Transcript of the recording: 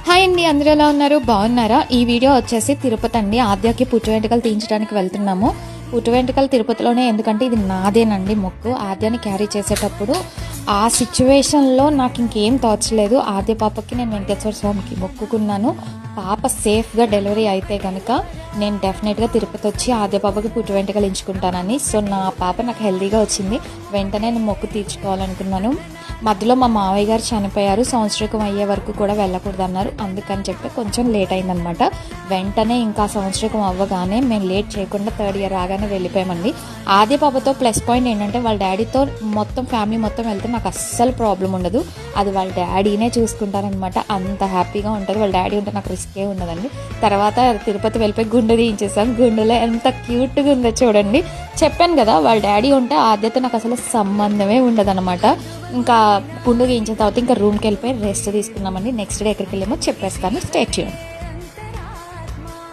Hi అండి, అందరూ ఎలా ఉన్నారు? బాగున్నారా? ఈ వీడియో వచ్చేసి తిరుపతి అండి. ఆద్యకి పుట్టు వెంట్రుకలు తీయించడానికి వెళ్తున్నాము. పుట్టు వెంట్రుకలు తిరుపతిలోనే, ఎందుకంటే ఇది నాదేనండి మొక్కు. ఆద్యాన్ని క్యారీ చేసేటప్పుడు ఆ సిచ్యువేషన్లో నాకు ఇంకేం తోచలేదు. ఆద్య పాపకి నేను వెంకటేశ్వర స్వామికి మొక్కుకున్నాను. పాప సేఫ్గా డెలివరీ అయితే కనుక నేను డెఫినెట్గా తిరుపతి వచ్చి ఆద్య పాపకి పుట్టు వెంట్రుకలు ఎంచుకుంటానని. సో నా పాప నాకు హెల్తీగా వచ్చింది. వెంటనే నేను మొక్కు తీర్చుకోవాలనుకున్నాను. మధ్యలో మా మావయ్య గారు చనిపోయారు. సంవత్సరం అయ్యే వరకు కూడా వెళ్ళకూడదు అన్నారు. అందుకని చెప్పి కొంచెం లేట్ అయిందనమాట. వెంటనే ఇంకా సంవత్సరం అవ్వగానే మేము లేట్ చేయకుండా 3rd ఇయర్ రాగానే వెళ్ళిపోయామండి. ఆద్య పాపతో ప్లస్ పాయింట్ ఏంటంటే వాళ్ళ డాడీతో మొత్తం ఫ్యామిలీ మొత్తం వెళ్తే నాకు అస్సలు ప్రాబ్లం ఉండదు. అది వాళ్ళ డాడీనే చూసుకుంటారనమాట. అంత హ్యాపీగా ఉంటుంది. వాళ్ళ డాడీ ఉంటే నాకు రిస్కే ఉండదండి. తర్వాత తిరుపతి వెళ్ళిపోయి గుండు తీయించేసాం. గుండులో ఎంత క్యూట్గా ఉందో చూడండి. చెప్పాను కదా, వాళ్ళ డాడీ ఉంటే ఆద్యతో నాకు అసలు సంబంధమే ఉండదన్నమాట. ఇంకా గుండు గీయించిన తర్వాత ఇంకా రూమ్కి వెళ్ళిపోయి రెస్ట్ తీసుకున్నామండి. నెక్స్ట్ డే ఎక్కడికి వెళ్ళామో చెప్పేస్తాను. Stay tune.